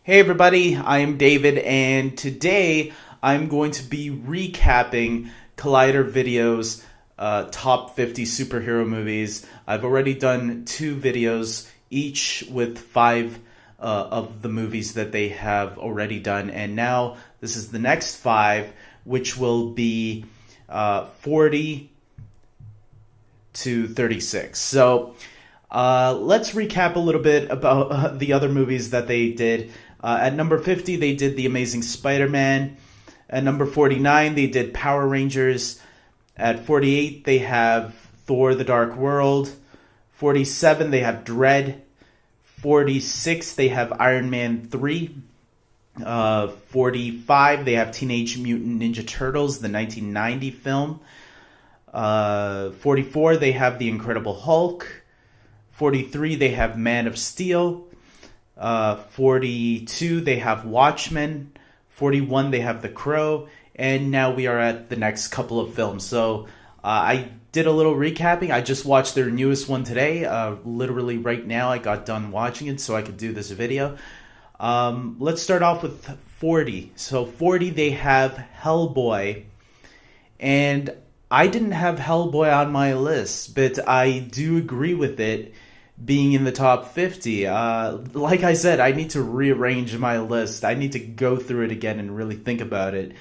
Hey everybody, I am David, and today I'm going to be recapping Collider Video's top 50 superhero movies. I've already done two videos, each with five of the movies that they have already done, and now this is the next five, which will be 40 to 36. So let's recap a little bit about the other movies that they did. At number 50, they did The Amazing Spider-Man. At number 49, they did Power Rangers. At 48, they have Thor: The Dark World. 47, they have Dread. 46, they have Iron Man 3. 45, they have Teenage Mutant Ninja Turtles, the 1990 film. 44, they have The Incredible Hulk. 43, they have Man of Steel. 42, they have Watchmen. 41, they have The Crow. And now we are at the next couple of films. So I did a little recapping. I just watched their newest one today. Literally right now I got done watching it so I could do this video. Let's start off with 40. So 40, they have Hellboy. And I didn't have Hellboy on my list, but I do agree with it being in the top 50. Like I said, I need to rearrange my list. I need to go through it again and really think about it,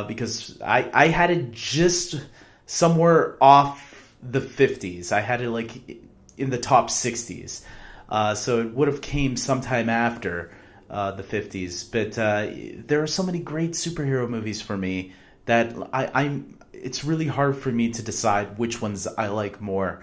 because I had it just somewhere off the 50s. I had it like in the top 60s. So it would have came sometime after the 50s. But there are so many great superhero movies for me that it's really hard for me to decide which ones I like more.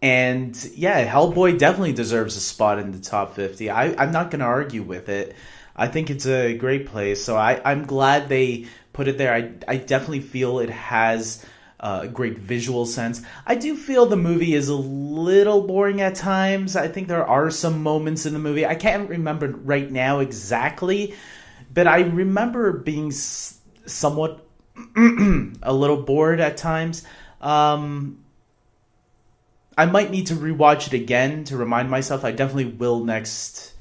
And yeah, Hellboy definitely deserves a spot in the top 50. I'm not going to argue with it. I think it's a great place. So I'm glad they put it there. I definitely feel it has a great visual sense. I do feel the movie is a little boring at times. I think there are some moments in the movie. I can't remember right now exactly, but I remember being somewhat a little bored at times. I might need to rewatch it again to remind myself. I definitely will next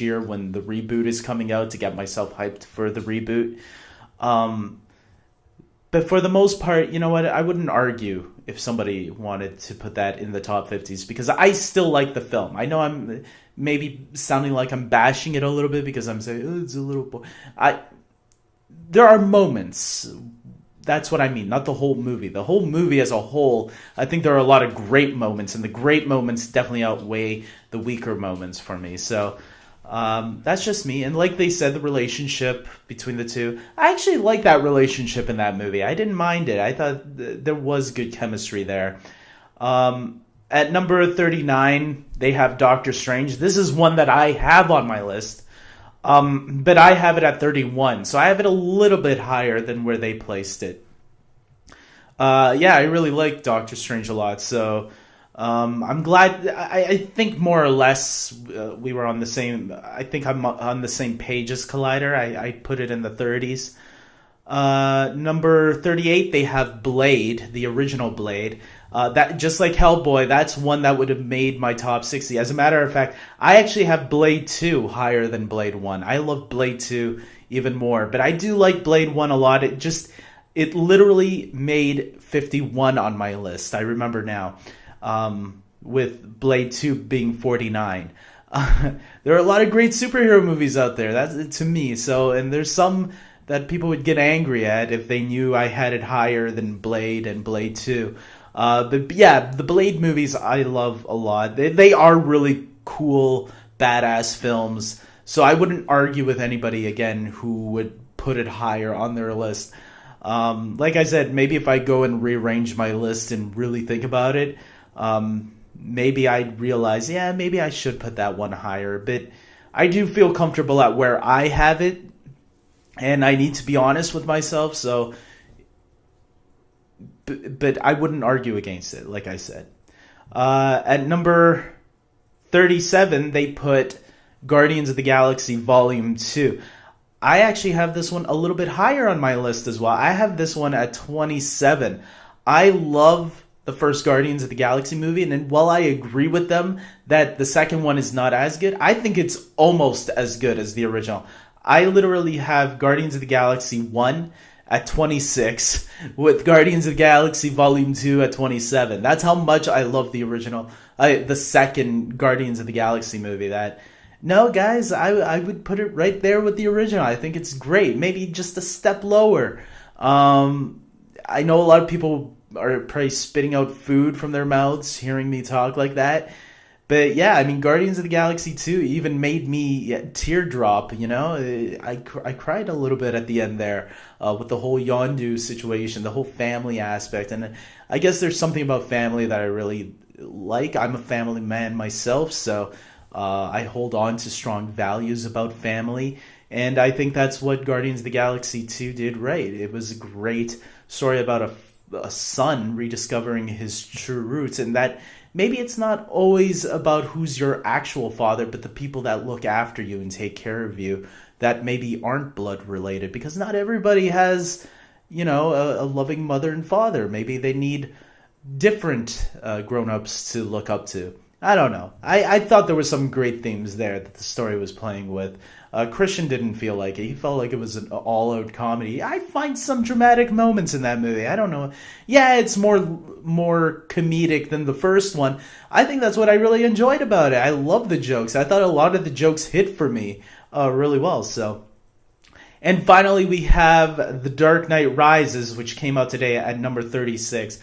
year when the reboot is coming out to get myself hyped for the reboot. But for the most part, you know what? I wouldn't argue if somebody wanted to put that in the top 50s because I still like the film. I know I'm maybe sounding like I'm bashing it a little bit because I'm saying, oh, it's a little boring. There are moments. That's what I mean, not the whole movie. The whole movie as a whole, I think there are a lot of great moments, and the great moments definitely outweigh the weaker moments for me. So that's just me. And like they said, the relationship between the two, I actually like that relationship in that movie. I didn't mind it. I thought there was good chemistry there. At number 39, they have Doctor Strange. This is one that I have on my list. But I have it at 31, so I have it a little bit higher than where they placed it. Yeah, I really like Doctor Strange a lot, so I'm glad. I think more or less we were on the same. I think I'm on the same page as Collider. I put it in the 30s. Number 38, they have Blade, the original Blade. That just like Hellboy, that's one that would have made my top 60. As a matter of fact, I actually have Blade 2 higher than Blade 1. I love Blade 2 even more, but I do like Blade 1 a lot. It literally made 51 on my list. I remember now, with Blade 2 being 49. There are a lot of great superhero movies out there. That's to me. So, and there's some that people would get angry at if they knew I had it higher than Blade and Blade 2. But yeah, the Blade movies I love a lot. They are really cool, badass films. So I wouldn't argue with anybody, again, who would put it higher on their list. Like I said, maybe if I go and rearrange my list and really think about it, maybe I'd realize, yeah, maybe I should put that one higher. But I do feel comfortable at where I have it, and I need to be honest with myself, so... But I wouldn't argue against it, like I said. At number 37, they put Guardians of the Galaxy Volume 2. I actually have this one a little bit higher on my list as well. I have this one at 27. I love the first Guardians of the Galaxy movie, and then while I agree with them that the second one is not as good, I think it's almost as good as the original. I literally have Guardians of the Galaxy 1 at 26 with Guardians of the Galaxy Volume 2 at 27. That's how much I love the original, the second Guardians of the Galaxy movie. That no, guys, I would put it right there with the original. I think it's great. Maybe just a step lower. I know a lot of people are probably spitting out food from their mouths hearing me talk like that. But yeah, I mean, Guardians of the Galaxy 2 even made me teardrop, you know? I cried a little bit at the end there with the whole Yondu situation, the whole family aspect. And I guess there's something about family that I really like. I'm a family man myself, so I hold on to strong values about family. And I think that's what Guardians of the Galaxy 2 did right. It was a great story about a son rediscovering his true roots, and that maybe it's not always about who's your actual father, but the people that look after you and take care of you that maybe aren't blood related, because not everybody has, you know, a loving mother and father. Maybe they need different grown-ups to look up to. I don't know. I thought there were some great themes there that the story was playing with. Christian didn't feel like it. He felt like it was an all-out comedy. I find some dramatic moments in that movie. I don't know. Yeah, it's more comedic than the first one. I think that's what I really enjoyed about it. I love the jokes. I thought a lot of the jokes hit for me really well. So, and finally, we have The Dark Knight Rises, which came out today at number 36.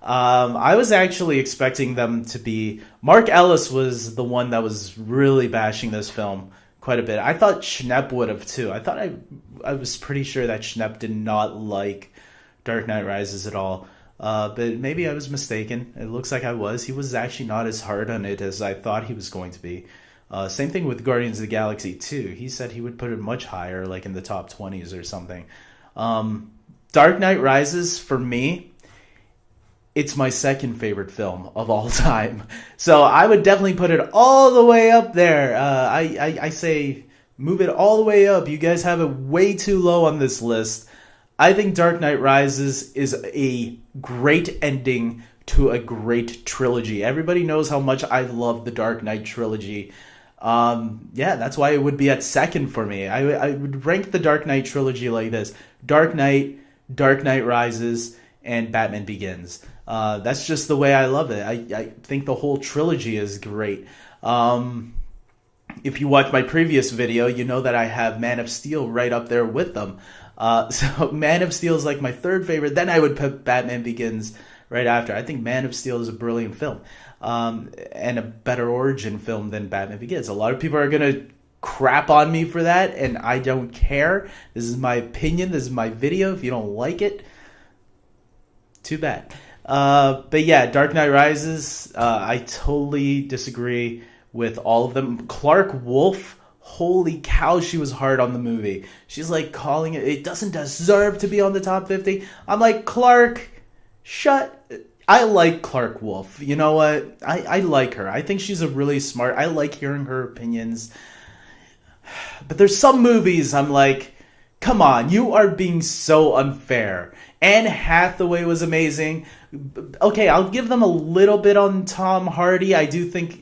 I was actually expecting them to be... Mark Ellis was the one that was really bashing this film quite a bit. I thought Schnepp would have too. I was pretty sure that Schnepp did not like Dark Knight Rises at all. But maybe I was mistaken. It looks like I was. He was actually not as hard on it as I thought he was going to be. Same thing with Guardians of the Galaxy 2. He said he would put it much higher, like in the top 20s or something. Dark Knight Rises, for me, it's my second favorite film of all time. So I would definitely put it all the way up there. I say move it all the way up. You guys have it way too low on this list. I think Dark Knight Rises is a great ending to a great trilogy. Everybody knows how much I love the Dark Knight trilogy. Yeah, that's why it would be at second for me. I would rank the Dark Knight trilogy like this: Dark Knight, Dark Knight Rises, and Batman Begins. That's just the way I love it. I think the whole trilogy is great. If you watch my previous video, you know that I have Man of Steel right up there with them. So Man of Steel is like my third favorite. Then I would put Batman Begins right after. I think Man of Steel is a brilliant film, and a better origin film than Batman Begins. A lot of people are going to crap on me for that, and I don't care. This is my opinion. This is my video. If you don't like it, too bad. But yeah, Dark Knight Rises, I totally disagree with all of them. Clark Wolf, holy cow, she was hard on the movie. She's like calling it doesn't deserve to be on the top 50. I'm like, Clark, I like Clark Wolf. You know what? I like her. I think she's a really smart... I like hearing her opinions. But there's some movies I'm like, come on, you are being so unfair. Anne Hathaway was amazing. Okay, I'll give them a little bit on Tom Hardy. I do think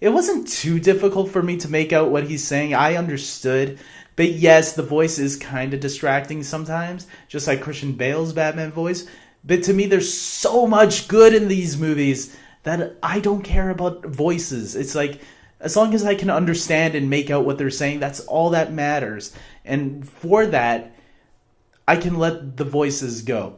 it wasn't too difficult for me to make out what he's saying. I understood. But yes, the voice is kind of distracting sometimes, just like Christian Bale's Batman voice. But to me, there's so much good in these movies that I don't care about voices. It's like, as long as I can understand and make out what they're saying, that's all that matters. And for that, I can let the voices go.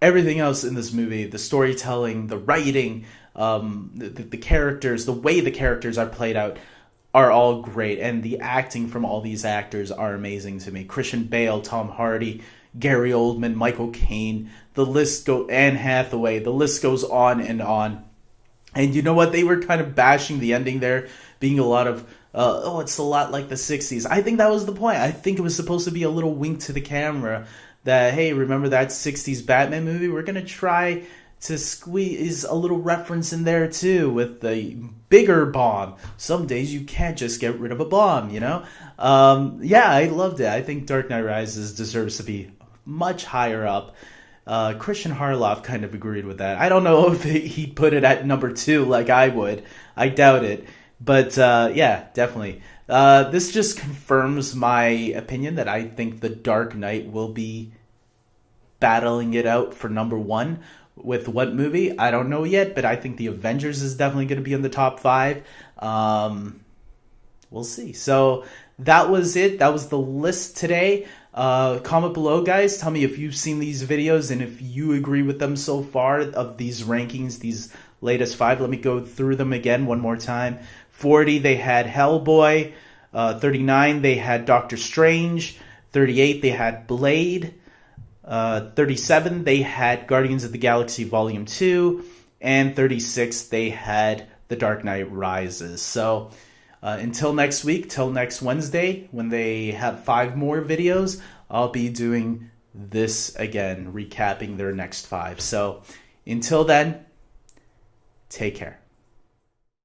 Everything else in this movie, the storytelling, the writing, the characters, the way the characters are played out, are all great. And the acting from all these actors are amazing to me. Christian Bale, Tom Hardy, Gary Oldman, Michael Caine, Anne Hathaway, the list goes on and on. And you know what? They were kind of bashing the ending there, being a lot of, it's a lot like the 60s. I think that was the point. I think it was supposed to be a little wink to the camera that, hey, remember that 60s Batman movie? We're going to try to squeeze a little reference in there too with the bigger bomb. Some days you can't just get rid of a bomb, you know? Yeah, I loved it. I think Dark Knight Rises deserves to be much higher up. Christian Harloff kind of agreed with that. I don't know if he'd put it at number 2 like I would. I doubt it. But yeah, definitely. This just confirms my opinion that I think The Dark Knight will be battling it out for number 1. With what movie? I don't know yet, but I think The Avengers is definitely going to be in the top 5. We'll see. So that was it. That was the list today. Comment below, guys. Tell me if you've seen these videos and if you agree with them so far of these rankings, these latest 5. Let me go through them again one more time. 40, they had Hellboy. 39, they had Doctor Strange. 38, they had Blade. 37, they had Guardians of the Galaxy Volume 2. And 36, they had The Dark Knight Rises. So until next week, till next Wednesday, when they have 5 more videos, I'll be doing this again, recapping their next 5. So until then, take care.